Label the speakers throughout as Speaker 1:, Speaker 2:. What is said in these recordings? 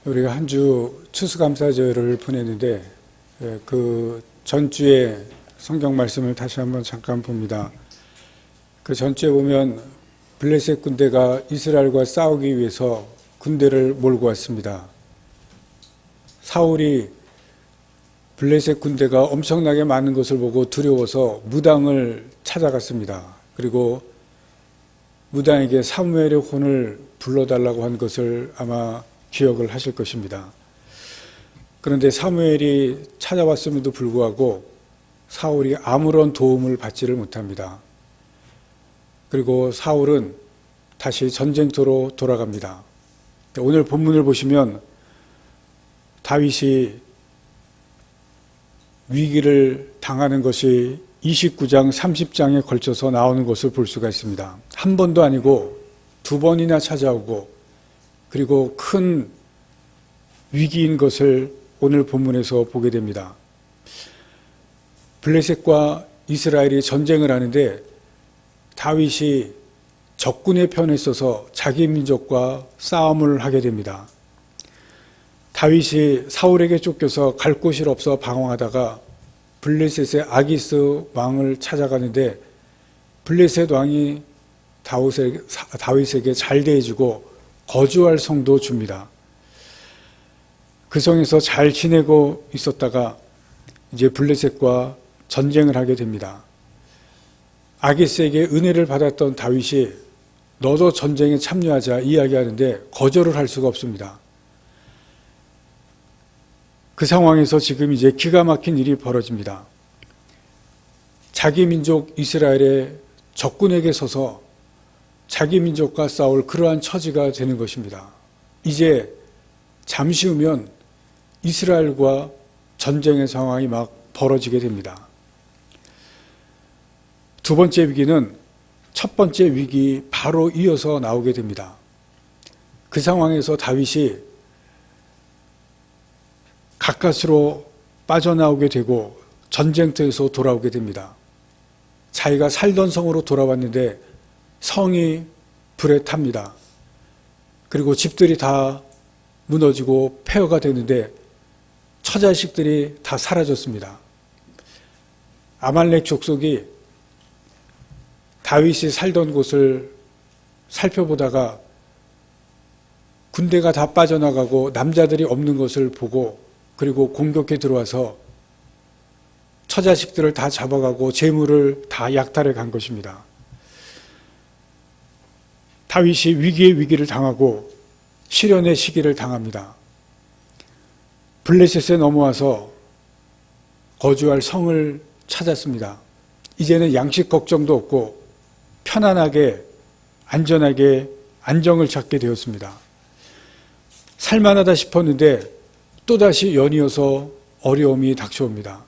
Speaker 1: 우리가 한 주 추수감사절을 보냈는데 그 전주에 성경 말씀을 다시 한번 잠깐 봅니다. 그 전주에 보면 블레셋 군대가 이스라엘과 싸우기 위해서 군대를 몰고 왔습니다. 사울이 블레셋 군대가 엄청나게 많은 것을 보고 두려워서 무당을 찾아갔습니다. 그리고 무당에게 사무엘의 혼을 불러달라고 한 것을 아마 기억을 하실 것입니다. 그런데 사무엘이 찾아왔음에도 불구하고 사울이 아무런 도움을 받지를 못합니다. 그리고 사울은 다시 전쟁터로 돌아갑니다. 오늘 본문을 보시면 다윗이 위기를 당하는 것이 29장, 30장에 걸쳐서 나오는 것을 볼 수가 있습니다. 한 번도 아니고 두 번이나 찾아오고 그리고 큰 위기인 것을 오늘 본문에서 보게 됩니다. 블레셋과 이스라엘이 전쟁을 하는데 다윗이 적군의 편에 서서 자기 민족과 싸움을 하게 됩니다. 다윗이 사울에게 쫓겨서 갈 곳이 없어 방황하다가 블레셋의 아기스 왕을 찾아가는데 블레셋 왕이 다윗에게 잘 대해주고 거주할 성도 줍니다. 그 성에서 잘 지내고 있었다가 이제 블레셋과 전쟁을 하게 됩니다. 아기스에게 은혜를 받았던 다윗이 너도 전쟁에 참여하자 이야기하는데 거절을 할 수가 없습니다. 그 상황에서 지금 이제 기가 막힌 일이 벌어집니다. 자기 민족 이스라엘의 적군에게 서서 자기 민족과 싸울 그러한 처지가 되는 것입니다. 이제 잠시 후면 이스라엘과 전쟁의 상황이 막 벌어지게 됩니다. 두 번째 위기는 첫 번째 위기 바로 이어서 나오게 됩니다. 그 상황에서 다윗이 가까스로 빠져나오게 되고 전쟁터에서 돌아오게 됩니다. 자기가 살던 성으로 돌아왔는데 성이 불에 탑니다. 그리고 집들이 다 무너지고 폐허가 되는데 처자식들이 다 사라졌습니다. 아말렉 족속이 다윗이 살던 곳을 살펴보다가 군대가 다 빠져나가고 남자들이 없는 것을 보고 그리고 공격해 들어와서 처자식들을 다 잡아가고 재물을 다 약탈해 간 것입니다. 다윗이 위기의 위기를 당하고 시련의 시기를 당합니다. 블레셋에 넘어와서 거주할 성을 찾았습니다. 이제는 양식 걱정도 없고 편안하게 안전하게 안정을 찾게 되었습니다. 살만하다 싶었는데 또다시 연이어서 어려움이 닥쳐옵니다.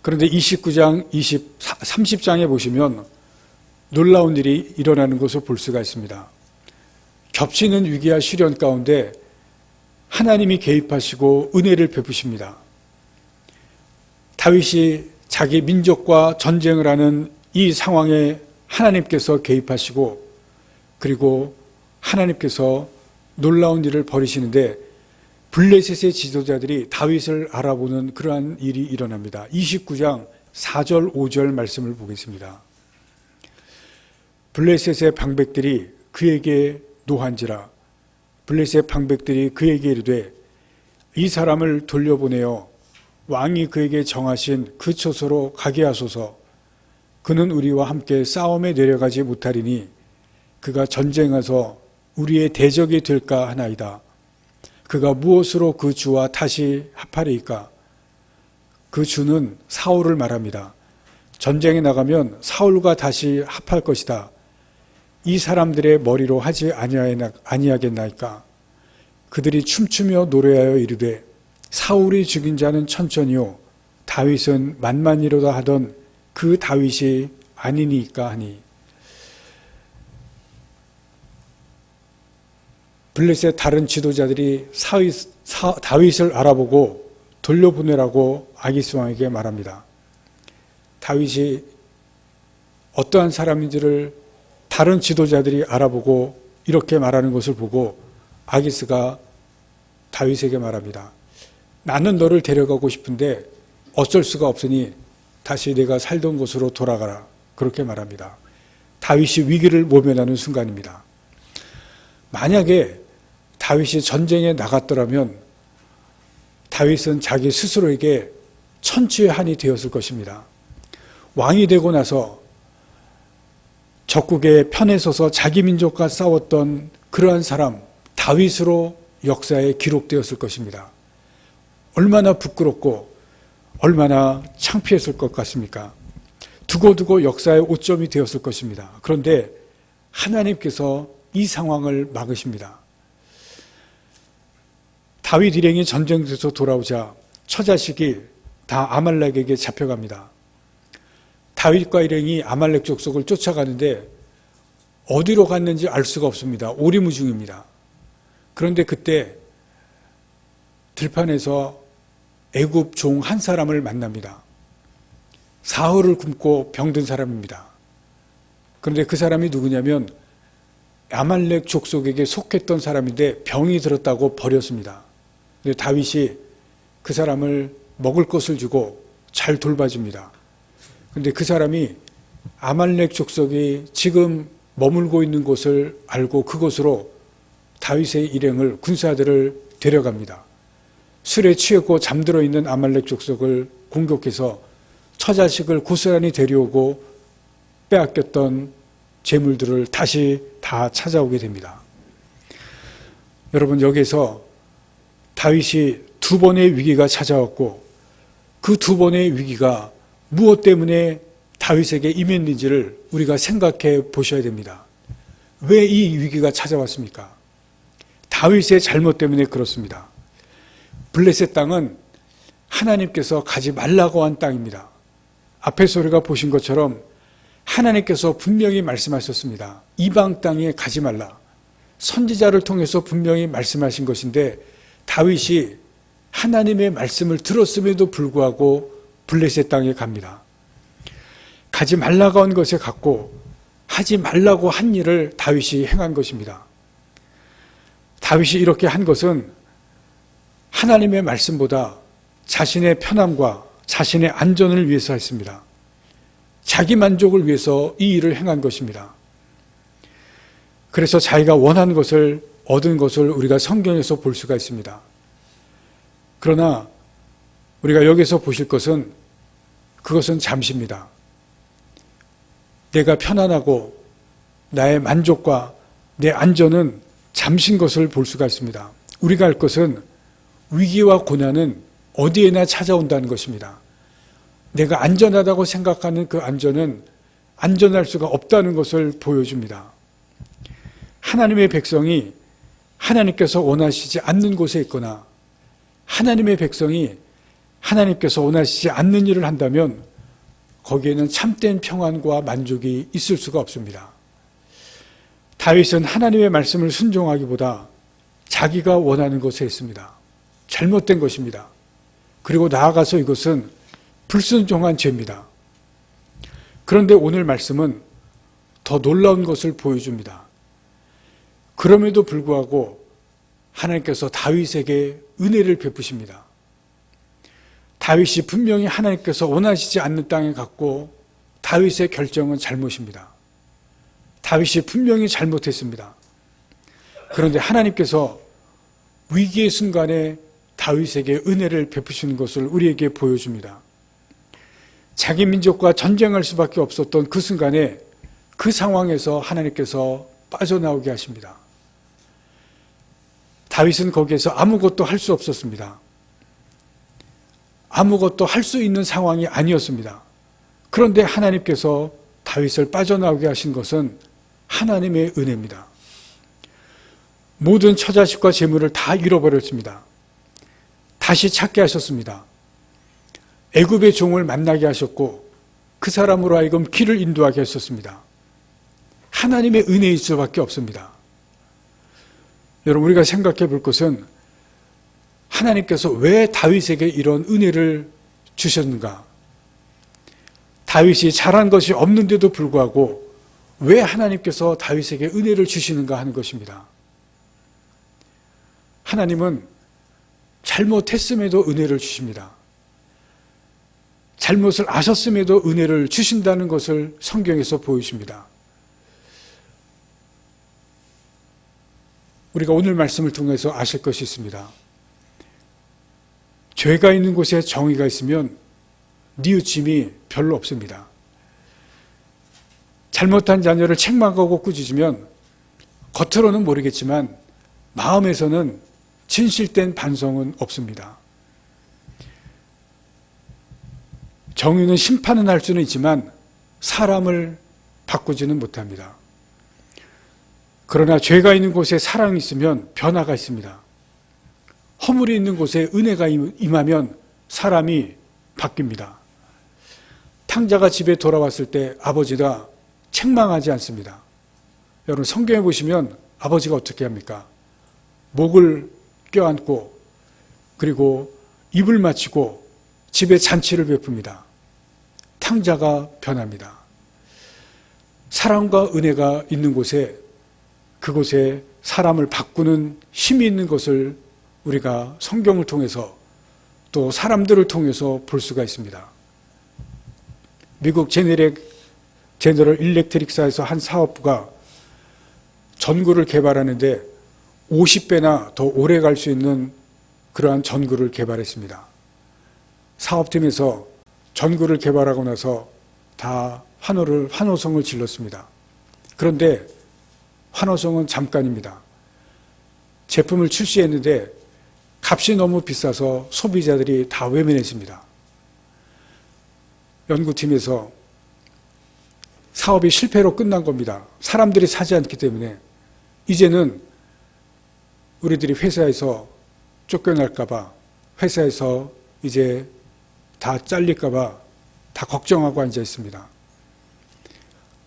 Speaker 1: 그런데 29장, 30장에 보시면 놀라운 일이 일어나는 것을 볼 수가 있습니다. 겹치는 위기와 시련 가운데 하나님이 개입하시고 은혜를 베푸십니다. 다윗이 자기 민족과 전쟁을 하는 이 상황에 하나님께서 개입하시고 그리고 하나님께서 놀라운 일을 벌이시는데 블레셋의 지도자들이 다윗을 알아보는 그러한 일이 일어납니다. 29장 4절 5절 말씀을 보겠습니다. 블레셋의 방백들이 그에게 노한지라 블레셋 방백들이 그에게 이르되 이 사람을 돌려보내어 왕이 그에게 정하신 그 처소로 가게 하소서. 그는 우리와 함께 싸움에 내려가지 못하리니 그가 전쟁해서 우리의 대적이 될까 하나이다. 그가 무엇으로 그 주와 다시 합하리이까? 그 주는 사울을 말합니다. 전쟁에 나가면 사울과 다시 합할 것이다. 이 사람들의 머리로 하지 아니하겠나이까? 그들이 춤추며 노래하여 이르되 사울이 죽인 자는 천천히요 다윗은 만만이로다 하던 그 다윗이 아니니까 하니. 블레셋 다른 지도자들이 다윗을 알아보고 돌려보내라고 아기스 왕에게 말합니다. 다윗이 어떠한 사람인지를 다른 지도자들이 알아보고 이렇게 말하는 것을 보고 아기스가 다윗에게 말합니다. 나는 너를 데려가고 싶은데 어쩔 수가 없으니 다시 내가 살던 곳으로 돌아가라. 그렇게 말합니다. 다윗이 위기를 모면하는 순간입니다. 만약에 다윗이 전쟁에 나갔더라면 다윗은 자기 스스로에게 천추의 한이 되었을 것입니다. 왕이 되고 나서 적국의 편에 서서 자기 민족과 싸웠던 그러한 사람 다윗으로 역사에 기록되었을 것입니다. 얼마나 부끄럽고 얼마나 창피했을 것 같습니까? 두고두고 역사의 오점이 되었을 것입니다. 그런데 하나님께서 이 상황을 막으십니다. 다윗 일행이 전쟁에서 돌아오자 처자식이 다 아말렉에게 잡혀갑니다. 다윗과 일행이 아말렉 족속을 쫓아가는데 어디로 갔는지 알 수가 없습니다. 오리무중입니다. 그런데 그때 들판에서 애굽 종 한 사람을 만납니다. 사흘을 굶고 병든 사람입니다. 그런데 그 사람이 누구냐면 아말렉 족속에게 속했던 사람인데 병이 들었다고 버렸습니다. 근데 다윗이 그 사람을 먹을 것을 주고 잘 돌봐줍니다. 그런데 그 사람이 아말렉 족속이 지금 머물고 있는 곳을 알고 그곳으로 다윗의 일행을 군사들을 데려갑니다. 술에 취했고 잠들어 있는 아말렉 족속을 공격해서 처자식을 고스란히 데려오고 빼앗겼던 재물들을 다시 다 찾아오게 됩니다. 여러분, 여기서 다윗이 두 번의 위기가 찾아왔고 그 두 번의 위기가 무엇 때문에 다윗에게 임했는지를 우리가 생각해 보셔야 됩니다. 왜 이 위기가 찾아왔습니까? 다윗의 잘못 때문에 그렇습니다. 블레셋 땅은 하나님께서 가지 말라고 한 땅입니다. 앞에서 우리가 보신 것처럼 하나님께서 분명히 말씀하셨습니다. 이방 땅에 가지 말라. 선지자를 통해서 분명히 말씀하신 것인데 다윗이 하나님의 말씀을 들었음에도 불구하고 블레셋 땅에 갑니다. 가지 말라고 한 것에 갔고 하지 말라고 한 일을 다윗이 행한 것입니다. 다윗이 이렇게 한 것은 하나님의 말씀보다 자신의 편함과 자신의 안전을 위해서 했습니다. 자기 만족을 위해서 이 일을 행한 것입니다. 그래서 자기가 원하는 것을 얻은 것을 우리가 성경에서 볼 수가 있습니다. 그러나 우리가 여기서 보실 것은 그것은 잠시입니다. 내가 편안하고 나의 만족과 내 안전은 잠시인 것을 볼 수가 있습니다. 우리가 할 것은 위기와 고난은 어디에나 찾아온다는 것입니다. 내가 안전하다고 생각하는 그 안전은 안전할 수가 없다는 것을 보여줍니다. 하나님의 백성이 하나님께서 원하시지 않는 곳에 있거나 하나님의 백성이 하나님께서 원하시지 않는 일을 한다면 거기에는 참된 평안과 만족이 있을 수가 없습니다. 다윗은 하나님의 말씀을 순종하기보다 자기가 원하는 것에 있습니다. 잘못된 것입니다. 그리고 나아가서 이것은 불순종한 죄입니다. 그런데 오늘 말씀은 더 놀라운 것을 보여줍니다. 그럼에도 불구하고 하나님께서 다윗에게 은혜를 베푸십니다. 다윗이 분명히 하나님께서 원하시지 않는 땅에 갔고 다윗의 결정은 잘못입니다. 다윗이 분명히 잘못했습니다. 그런데 하나님께서 위기의 순간에 다윗에게 은혜를 베푸시는 것을 우리에게 보여줍니다. 자기 민족과 전쟁할 수밖에 없었던 그 순간에 그 상황에서 하나님께서 빠져나오게 하십니다. 다윗은 거기에서 아무것도 할 수 없었습니다. 아무것도 할 수 있는 상황이 아니었습니다. 그런데 하나님께서 다윗을 빠져나오게 하신 것은 하나님의 은혜입니다. 모든 처자식과 재물을 다 잃어버렸습니다. 다시 찾게 하셨습니다. 애굽의 종을 만나게 하셨고 그 사람으로 하여금 길을 인도하게 하셨습니다. 하나님의 은혜일 수밖에 없습니다. 여러분, 우리가 생각해 볼 것은 하나님께서 왜 다윗에게 이런 은혜를 주셨는가? 다윗이 잘한 것이 없는데도 불구하고 왜 하나님께서 다윗에게 은혜를 주시는가 하는 것입니다. 하나님은 잘못했음에도 은혜를 주십니다. 잘못을 아셨음에도 은혜를 주신다는 것을 성경에서 보여줍니다. 우리가 오늘 말씀을 통해서 아실 것이 있습니다. 죄가 있는 곳에 정의가 있으면 뉘우침이 별로 없습니다. 잘못한 자녀를 책망하고 꾸짖으면 겉으로는 모르겠지만 마음에서는 진실된 반성은 없습니다. 정의는 심판은 할 수는 있지만 사람을 바꾸지는 못합니다. 그러나 죄가 있는 곳에 사랑이 있으면 변화가 있습니다. 허물이 있는 곳에 은혜가 임하면 사람이 바뀝니다. 탕자가 집에 돌아왔을 때 아버지가 책망하지 않습니다. 여러분 성경에 보시면 아버지가 어떻게 합니까? 목을 껴안고 그리고 입을 맞추고 집에 잔치를 베풉니다. 탕자가 변합니다. 사랑과 은혜가 있는 곳에 그곳에 사람을 바꾸는 힘이 있는 것을 우리가 성경을 통해서 또 사람들을 통해서 볼 수가 있습니다. 미국 제너럴 일렉트릭사에서 한 사업부가 전구를 개발하는데 50배나 더 오래 갈 수 있는 그러한 전구를 개발했습니다. 사업팀에서 전구를 개발하고 나서 다 환호성을 질렀습니다. 그런데 환호성은 잠깐입니다. 제품을 출시했는데 값이 너무 비싸서 소비자들이 다 외면했습니다. 연구팀에서 사업이 실패로 끝난 겁니다. 사람들이 사지 않기 때문에 이제는 우리들이 회사에서 쫓겨날까봐, 회사에서 이제 다 잘릴까봐 다 걱정하고 앉아 있습니다.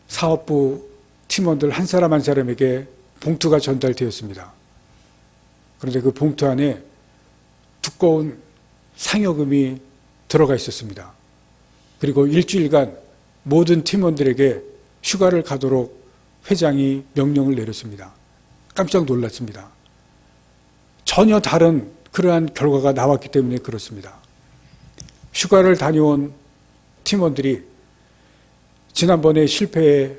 Speaker 1: 사업부 팀원들 한 사람 한 사람에게 봉투가 전달되었습니다. 그런데 그 봉투 안에 두꺼운 상여금이 들어가 있었습니다. 그리고 일주일간 모든 팀원들에게 휴가를 가도록 회장이 명령을 내렸습니다. 깜짝 놀랐습니다. 전혀 다른 그러한 결과가 나왔기 때문에 그렇습니다. 휴가를 다녀온 팀원들이 지난번에 실패에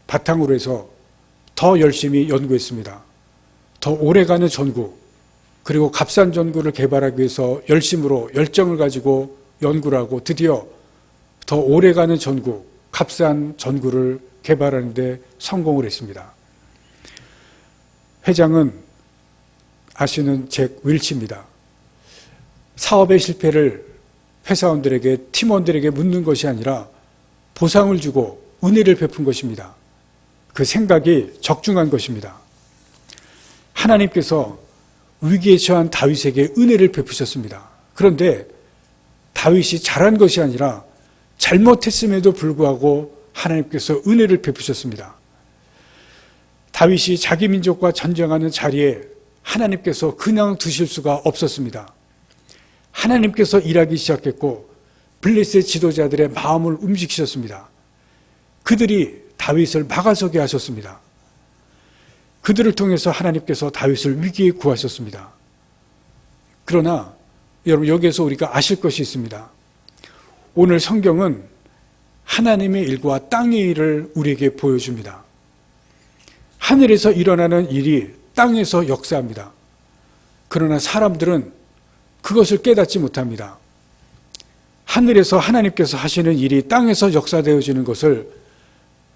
Speaker 1: 바탕으로 해서 더 열심히 연구했습니다. 더 오래가는 전구, 그리고 값싼 전구를 개발하기 위해서 열정을 가지고 연구를 하고 드디어 더 오래가는 전구, 값싼 전구를 개발하는 데 성공을 했습니다. 회장은 아시는 잭 윌치입니다. 사업의 실패를 회사원들에게, 팀원들에게 묻는 것이 아니라 보상을 주고 은혜를 베푼 것입니다. 그 생각이 적중한 것입니다. 하나님께서 위기에 처한 다윗에게 은혜를 베푸셨습니다. 그런데 다윗이 잘한 것이 아니라 잘못했음에도 불구하고 하나님께서 은혜를 베푸셨습니다. 다윗이 자기 민족과 전쟁하는 자리에 하나님께서 그냥 두실 수가 없었습니다. 하나님께서 일하기 시작했고 블레셋 지도자들의 마음을 움직이셨습니다. 그들이 다윗을 막아서게 하셨습니다. 그들을 통해서 하나님께서 다윗을 위기에 구하셨습니다. 그러나 여러분 여기에서 우리가 아실 것이 있습니다. 오늘 성경은 하나님의 일과 땅의 일을 우리에게 보여줍니다. 하늘에서 일어나는 일이 땅에서 역사합니다. 그러나 사람들은 그것을 깨닫지 못합니다. 하늘에서 하나님께서 하시는 일이 땅에서 역사되어지는 것을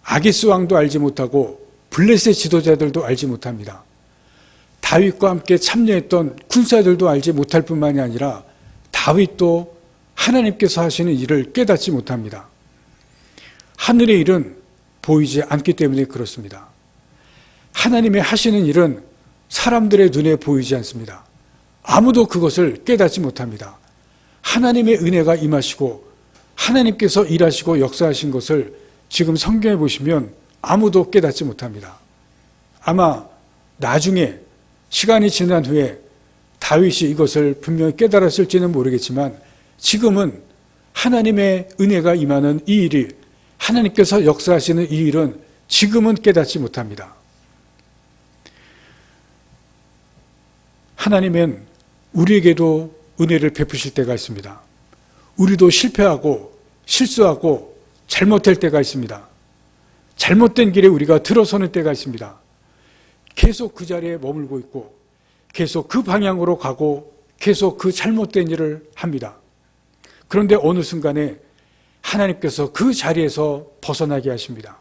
Speaker 1: 아기스 왕도 알지 못하고 블레셋 지도자들도 알지 못합니다. 다윗과 함께 참여했던 군사들도 알지 못할 뿐만이 아니라 다윗도 하나님께서 하시는 일을 깨닫지 못합니다. 하늘의 일은 보이지 않기 때문에 그렇습니다. 하나님의 하시는 일은 사람들의 눈에 보이지 않습니다. 아무도 그것을 깨닫지 못합니다. 하나님의 은혜가 임하시고 하나님께서 일하시고 역사하신 것을 지금 성경에 보시면 아무도 깨닫지 못합니다. 아마 나중에 시간이 지난 후에 다윗이 이것을 분명히 깨달았을지는 모르겠지만 지금은 하나님의 은혜가 임하는 이 일이, 하나님께서 역사하시는 이 일은 지금은 깨닫지 못합니다. 하나님은 우리에게도 은혜를 베푸실 때가 있습니다. 우리도 실패하고 실수하고 잘못될 때가 있습니다. 잘못된 길에 우리가 들어서는 때가 있습니다. 계속 그 자리에 머물고 있고 계속 그 방향으로 가고 계속 그 잘못된 일을 합니다. 그런데 어느 순간에 하나님께서 그 자리에서 벗어나게 하십니다.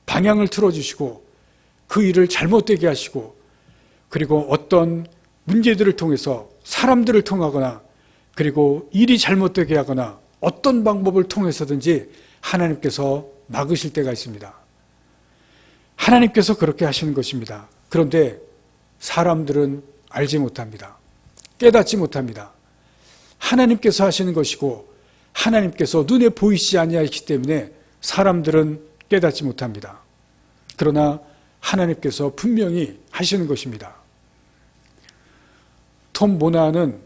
Speaker 1: 방향을 틀어주시고 그 일을 잘못되게 하시고 그리고 어떤 문제들을 통해서 사람들을 통하거나 그리고 일이 잘못되게 하거나 어떤 방법을 통해서든지 하나님께서 막으실 때가 있습니다. 하나님께서 그렇게 하시는 것입니다. 그런데 사람들은 알지 못합니다. 깨닫지 못합니다. 하나님께서 하시는 것이고 하나님께서 눈에 보이시지 아니하시기 때문에 사람들은 깨닫지 못합니다. 그러나 하나님께서 분명히 하시는 것입니다. 톰 모나는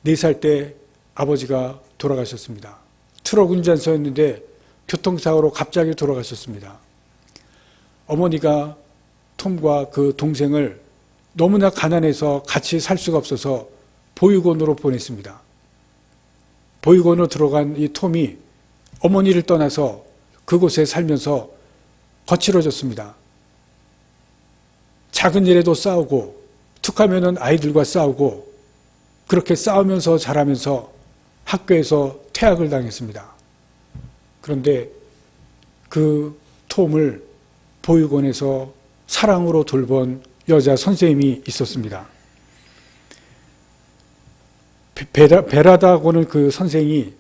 Speaker 1: 4살 때 아버지가 돌아가셨습니다. 트럭 운전사였는데 교통사고로 갑자기 돌아가셨습니다. 어머니가 톰과 그 동생을 너무나 가난해서 같이 살 수가 없어서 보육원으로 보냈습니다. 보육원으로 들어간 이 톰이 어머니를 떠나서 그곳에 살면서 거칠어졌습니다. 작은 일에도 싸우고 툭하면은 아이들과 싸우고 그렇게 싸우면서 자라면서 학교에서 퇴학을 당했습니다. 그런데 그 톰을 보육원에서 사랑으로 돌본 여자 선생님이 있었습니다. 베라다고 하는 그 선생이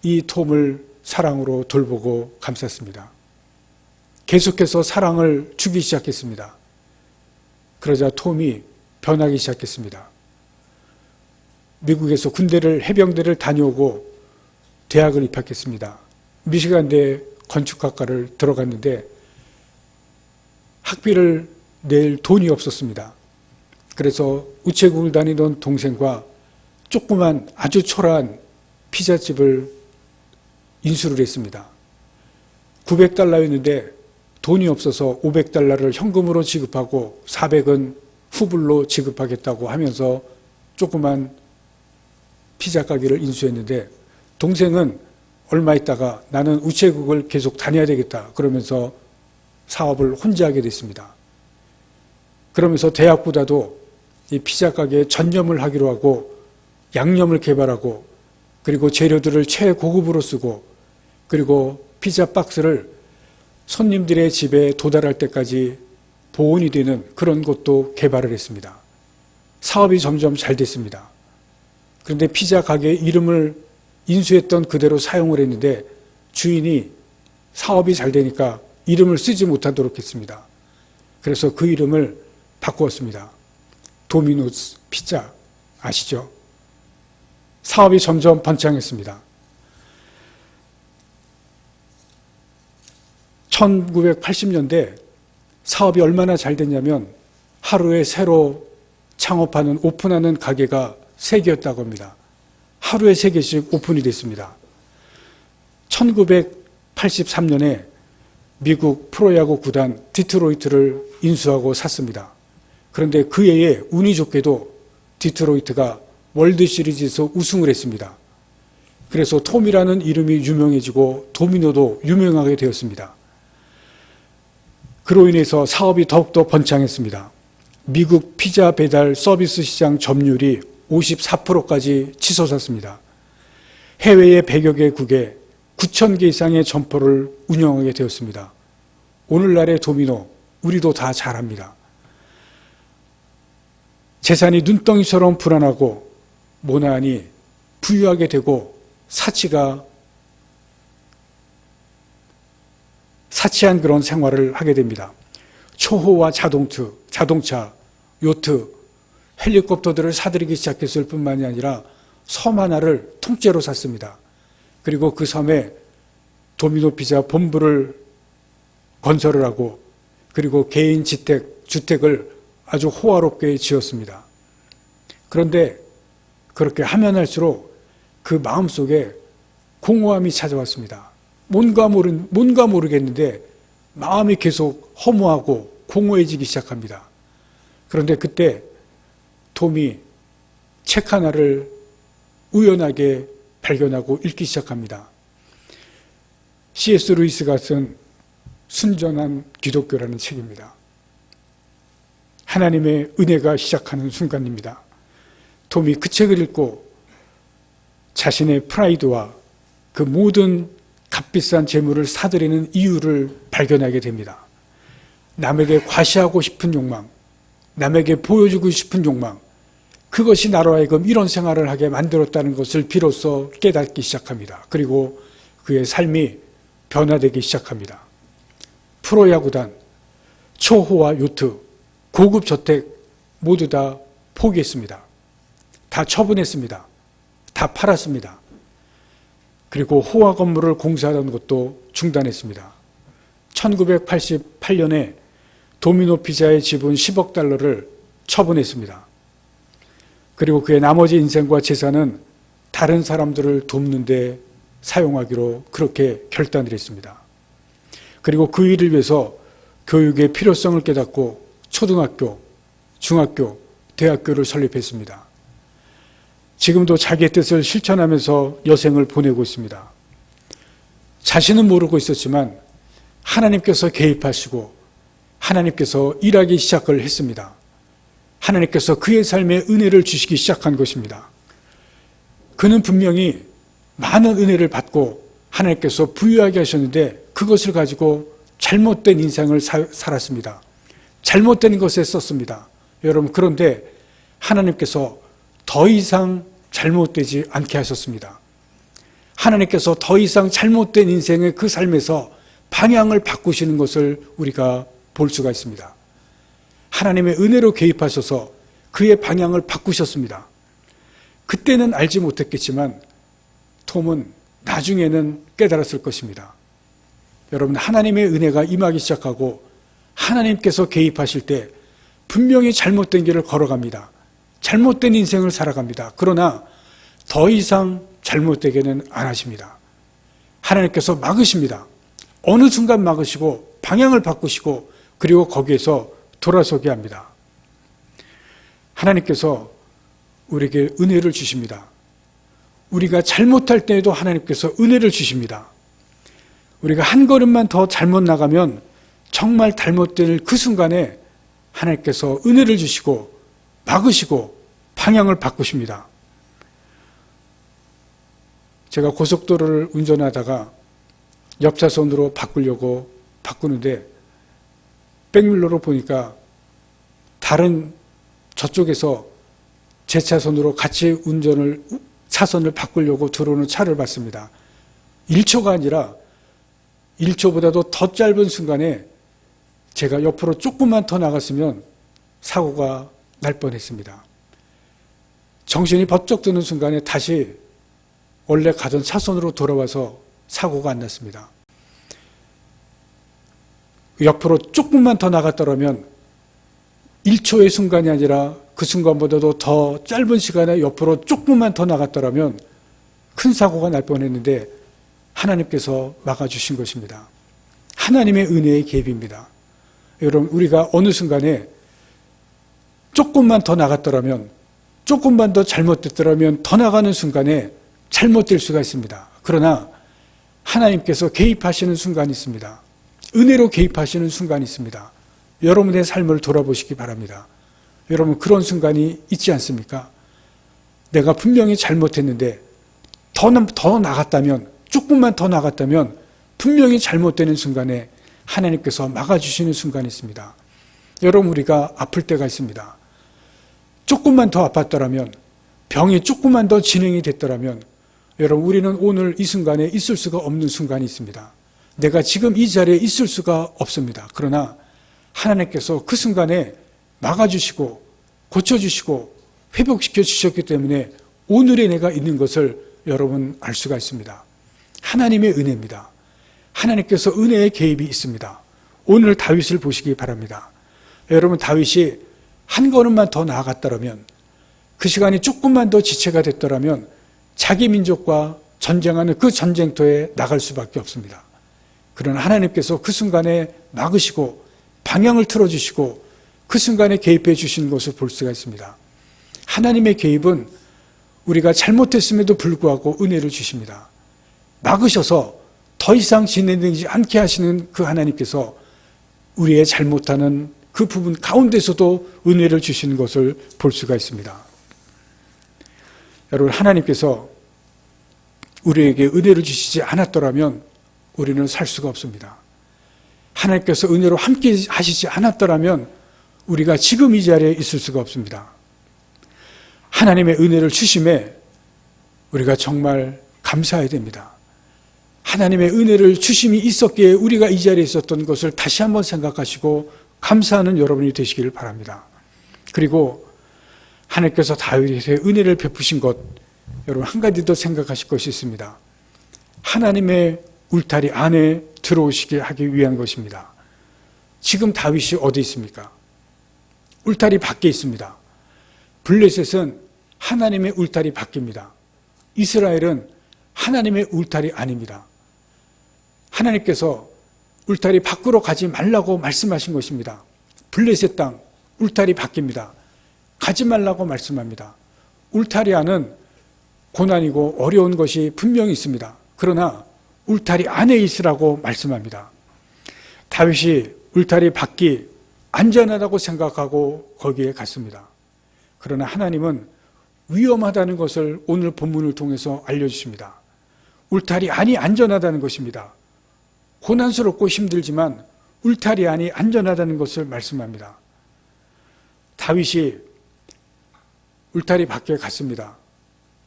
Speaker 1: 이 톰을 사랑으로 돌보고 감쌌습니다. 계속해서 사랑을 주기 시작했습니다. 그러자 톰이 변하기 시작했습니다. 미국에서 군대를 해병대를 다녀오고 대학을 입학했습니다. 미시간대 건축학과를 들어갔는데 학비를 낼 돈이 없었습니다. 그래서 우체국을 다니던 동생과 조그만 아주 초라한 피자집을 인수를 했습니다. $900였는데 돈이 없어서 $500를 현금으로 지급하고 400은 후불로 지급하겠다고 하면서 조그만 피자 가게를 인수했는데 동생은 얼마 있다가 나는 우체국을 계속 다녀야 되겠다 그러면서 사업을 혼자 하게 됐습니다. 그러면서 대학보다도 이 피자 가게에 전념을 하기로 하고 양념을 개발하고 그리고 재료들을 최고급으로 쓰고 그리고 피자 박스를 손님들의 집에 도달할 때까지 보온이 되는 그런 것도 개발을 했습니다. 사업이 점점 잘 됐습니다. 그런데 피자 가게의 이름을 인수했던 그대로 사용을 했는데 주인이 사업이 잘 되니까 이름을 쓰지 못하도록 했습니다. 그래서 그 이름을 바꾸었습니다. 도미노스 피자 아시죠? 사업이 점점 번창했습니다. 1980년대 사업이 얼마나 잘 됐냐면 하루에 새로 창업하는 오픈하는 가게가 3개였다고 합니다. 하루에 3개씩 오픈이 됐습니다. 1983년에 미국 프로야구 구단 디트로이트를 인수하고 샀습니다. 그런데 그 해에 운이 좋게도 디트로이트가 월드시리즈에서 우승을 했습니다. 그래서 톰이라는 이름이 유명해지고 도미노도 유명하게 되었습니다. 그로 인해서 사업이 더욱더 번창했습니다. 미국 피자 배달 서비스 시장 점유율이 54%까지 치솟았습니다. 해외의 100여 개국에 9,000개 이상의 점포를 운영하게 되었습니다. 오늘날의 도미노, 우리도 다 잘 압니다. 재산이 눈덩이처럼 불어나고 모나니 부유하게 되고 사치한 그런 생활을 하게 됩니다. 초호화 자동차, 요트, 헬리콥터들을 사들이기 시작했을 뿐만이 아니라 섬 하나를 통째로 샀습니다. 그리고 그 섬에 도미노 피자 본부를 건설을 하고 그리고 개인 주택을 아주 호화롭게 지었습니다. 그런데 그렇게 하면 할수록 그 마음속에 공허함이 찾아왔습니다. 뭔가 모르겠는데 마음이 계속 허무하고 공허해지기 시작합니다. 그런데 그때 톰이 책 하나를 우연하게 발견하고 읽기 시작합니다. C.S. 루이스가 쓴 순전한 기독교라는 책입니다. 하나님의 은혜가 시작하는 순간입니다. 톰이 그 책을 읽고 자신의 프라이드와 그 모든 값비싼 재물을 사들이는 이유를 발견하게 됩니다. 남에게 과시하고 싶은 욕망, 남에게 보여주고 싶은 욕망, 그것이 나로 하여금 이런 생활을 하게 만들었다는 것을 비로소 깨닫기 시작합니다. 그리고 그의 삶이 변화되기 시작합니다. 프로야구단, 초호화 요트, 고급 저택 모두 다 포기했습니다. 다 처분했습니다. 다 팔았습니다. 그리고 호화 건물을 공사하던 것도 중단했습니다. 1988년에 도미노 피자의 지분 10억 달러를 처분했습니다. 그리고 그의 나머지 인생과 재산은 다른 사람들을 돕는 데 사용하기로 그렇게 결단을 했습니다. 그리고 그 일을 위해서 교육의 필요성을 깨닫고 초등학교, 중학교, 대학교를 설립했습니다. 지금도 자기의 뜻을 실천하면서 여생을 보내고 있습니다. 자신은 모르고 있었지만 하나님께서 개입하시고 하나님께서 일하기 시작을 했습니다. 하나님께서 그의 삶에 은혜를 주시기 시작한 것입니다. 그는 분명히 많은 은혜를 받고 하나님께서 부유하게 하셨는데 그것을 가지고 잘못된 인생을 살았습니다. 잘못된 것에 썼습니다. 여러분, 그런데 하나님께서 더 이상 잘못되지 않게 하셨습니다. 하나님께서 더 이상 잘못된 인생의 그 삶에서 방향을 바꾸시는 것을 우리가 볼 수가 있습니다. 하나님의 은혜로 개입하셔서 그의 방향을 바꾸셨습니다. 그때는 알지 못했겠지만 톰은 나중에는 깨달았을 것입니다. 여러분, 하나님의 은혜가 임하기 시작하고 하나님께서 개입하실 때 분명히 잘못된 길을 걸어갑니다. 잘못된 인생을 살아갑니다. 그러나 더 이상 잘못되게는 안 하십니다. 하나님께서 막으십니다. 어느 순간 막으시고 방향을 바꾸시고 그리고 거기에서 돌아서게 합니다. 하나님께서 우리에게 은혜를 주십니다. 우리가 잘못할 때에도 하나님께서 은혜를 주십니다. 우리가 한 걸음만 더 잘못 나가면 정말 잘못될 그 순간에 하나님께서 은혜를 주시고 막으시고 방향을 바꾸십니다. 제가 고속도로를 운전하다가 옆차선으로 바꾸려고 바꾸는데 백밀러로 보니까 다른 저쪽에서 제 차선으로 같이 차선을 바꾸려고 들어오는 차를 봤습니다. 1초가 아니라 1초보다도 더 짧은 순간에 제가 옆으로 조금만 더 나갔으면 사고가 날 뻔했습니다. 정신이 번쩍 드는 순간에 다시 원래 가던 차선으로 돌아와서 사고가 안 났습니다. 옆으로 조금만 더 나갔더라면 1초의 순간이 아니라 그 순간보다도 더 짧은 시간에 옆으로 조금만 더 나갔더라면 큰 사고가 날 뻔했는데 하나님께서 막아주신 것입니다. 하나님의 은혜의 개입입니다. 여러분, 우리가 어느 순간에 조금만 더 나갔더라면, 조금만 더 잘못됐더라면 더 나가는 순간에 잘못될 수가 있습니다. 그러나 하나님께서 개입하시는 순간이 있습니다. 은혜로 개입하시는 순간이 있습니다. 여러분의 삶을 돌아보시기 바랍니다. 여러분, 그런 순간이 있지 않습니까? 내가 분명히 잘못했는데 더 나갔다면, 조금만 더 나갔다면 분명히 잘못되는 순간에 하나님께서 막아주시는 순간이 있습니다. 여러분, 우리가 아플 때가 있습니다. 조금만 더 아팠더라면, 병이 조금만 더 진행이 됐더라면 여러분, 우리는 오늘 이 순간에 있을 수가 없는 순간이 있습니다. 내가 지금 이 자리에 있을 수가 없습니다. 그러나 하나님께서 그 순간에 막아주시고 고쳐주시고 회복시켜 주셨기 때문에 오늘의 내가 있는 것을 여러분 알 수가 있습니다. 하나님의 은혜입니다. 하나님께서 은혜의 개입이 있습니다. 오늘 다윗을 보시기 바랍니다. 여러분, 다윗이 한 걸음만 더 나아갔더라면, 그 시간이 조금만 더 지체가 됐더라면 자기 민족과 전쟁하는 그 전쟁터에 나갈 수밖에 없습니다. 그러나 하나님께서 그 순간에 막으시고 방향을 틀어주시고 그 순간에 개입해 주시는 것을 볼 수가 있습니다. 하나님의 개입은 우리가 잘못했음에도 불구하고 은혜를 주십니다. 막으셔서 더 이상 진행되지 않게 하시는 그 하나님께서 우리의 잘못하는 그 부분 가운데서도 은혜를 주시는 것을 볼 수가 있습니다. 여러분, 하나님께서 우리에게 은혜를 주시지 않았더라면 우리는 살 수가 없습니다. 하나님께서 은혜로 함께 하시지 않았더라면 우리가 지금 이 자리에 있을 수가 없습니다. 하나님의 은혜를 주심에 우리가 정말 감사해야 됩니다. 하나님의 은혜를 주심이 있었기에 우리가 이 자리에 있었던 것을 다시 한번 생각하시고 감사하는 여러분이 되시기를 바랍니다. 그리고 하나님께서 다윗의 은혜를 베푸신 것, 여러분 한 가지 더 생각하실 것이 있습니다. 하나님의 울타리 안에 들어오시게 하기 위한 것입니다. 지금 다윗이 어디 있습니까? 울타리 밖에 있습니다. 블레셋은 하나님의 울타리 밖입니다. 이스라엘은 하나님의 울타리 안입니다. 하나님께서 울타리 밖으로 가지 말라고 말씀하신 것입니다. 블레셋 땅 울타리 밖입니다. 가지 말라고 말씀합니다. 울타리 안은 고난이고 어려운 것이 분명히 있습니다. 그러나 울타리 안에 있으라고 말씀합니다. 다윗이 울타리 밖이 안전하다고 생각하고 거기에 갔습니다. 그러나 하나님은 위험하다는 것을 오늘 본문을 통해서 알려주십니다. 울타리 안이 안전하다는 것입니다. 고난스럽고 힘들지만 울타리 안이 안전하다는 것을 말씀합니다. 다윗이 울타리 밖에 갔습니다.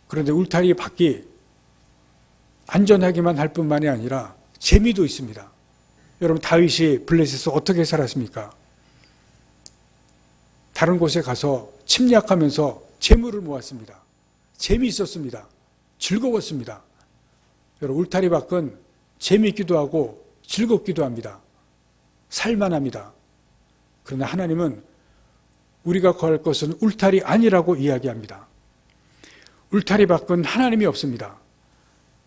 Speaker 1: 그런데 울타리 밖이 안전하기만 할 뿐만이 아니라 재미도 있습니다. 여러분, 다윗이 블레셋에서 어떻게 살았습니까? 다른 곳에 가서 침략하면서 재물을 모았습니다. 재미있었습니다. 즐거웠습니다. 여러분, 울타리 밖은 재미있기도 하고 즐겁기도 합니다. 살만합니다. 그러나 하나님은 우리가 거할 것은 울타리 아니라고 이야기합니다. 울타리 밖은 하나님이 없습니다.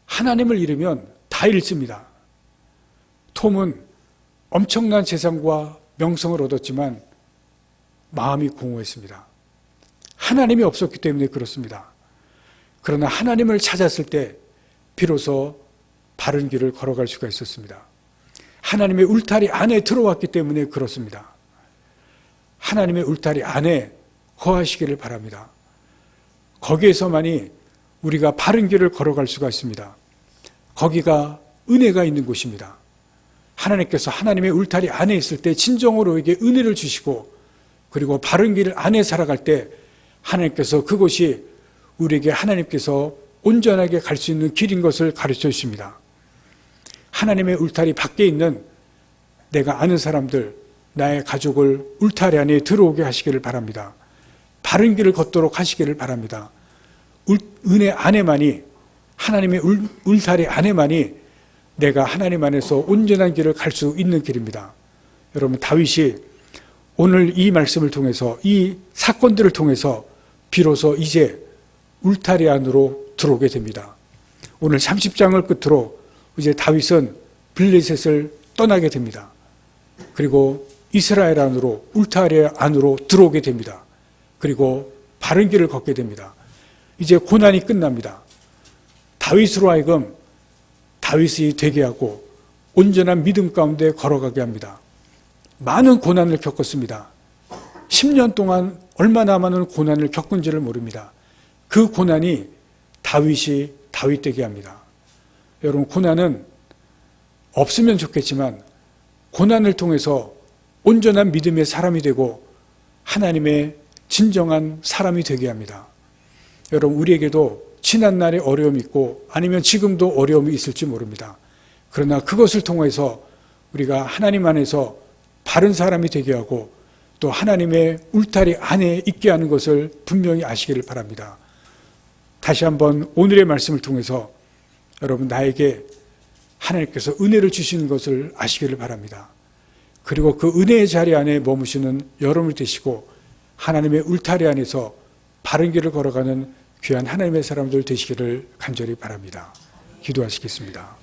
Speaker 1: 하나님을 잃으면 다 잃습니다. 톰은 엄청난 재산과 명성을 얻었지만 마음이 공허했습니다. 하나님이 없었기 때문에 그렇습니다. 그러나 하나님을 찾았을 때 비로소 바른 길을 걸어갈 수가 있었습니다. 하나님의 울타리 안에 들어왔기 때문에 그렇습니다. 하나님의 울타리 안에 거하시기를 바랍니다. 거기에서만이 우리가 바른 길을 걸어갈 수가 있습니다. 거기가 은혜가 있는 곳입니다. 하나님께서 하나님의 울타리 안에 있을 때 진정으로 우리에게 은혜를 주시고, 그리고 바른 길 안에 살아갈 때 하나님께서 그곳이 우리에게 하나님께서 온전하게 갈 수 있는 길인 것을 가르쳐 주십니다. 하나님의 울타리 밖에 있는 내가 아는 사람들, 나의 가족을 울타리 안에 들어오게 하시기를 바랍니다. 바른 길을 걷도록 하시기를 바랍니다. 은혜 안에만이, 하나님의 울타리 안에만이 내가 하나님 안에서 온전한 길을 갈 수 있는 길입니다. 여러분, 다윗이 오늘 이 말씀을 통해서, 이 사건들을 통해서 비로소 이제 울타리 안으로 들어오게 됩니다. 오늘 30장을 끝으로 이제 다윗은 블레셋을 떠나게 됩니다. 그리고 이스라엘 안으로, 울타리 안으로 들어오게 됩니다. 그리고 바른 길을 걷게 됩니다. 이제 고난이 끝납니다. 다윗으로 하여금 다윗이 되게 하고 온전한 믿음 가운데 걸어가게 합니다. 많은 고난을 겪었습니다. 10년 동안 얼마나 많은 고난을 겪은지를 모릅니다. 그 고난이 다윗이 다윗 되게 합니다. 여러분, 고난은 없으면 좋겠지만 고난을 통해서 온전한 믿음의 사람이 되고 하나님의 진정한 사람이 되게 합니다. 여러분, 우리에게도 지난날에 어려움이 있고 아니면 지금도 어려움이 있을지 모릅니다. 그러나 그것을 통해서 우리가 하나님 안에서 바른 사람이 되게 하고 또 하나님의 울타리 안에 있게 하는 것을 분명히 아시기를 바랍니다. 다시 한번 오늘의 말씀을 통해서 여러분, 나에게 하나님께서 은혜를 주시는 것을 아시기를 바랍니다. 그리고 그 은혜의 자리 안에 머무시는 여러분이 되시고 하나님의 울타리 안에서 바른 길을 걸어가는 귀한 하나님의 사람들 되시기를 간절히 바랍니다. 기도하시겠습니다.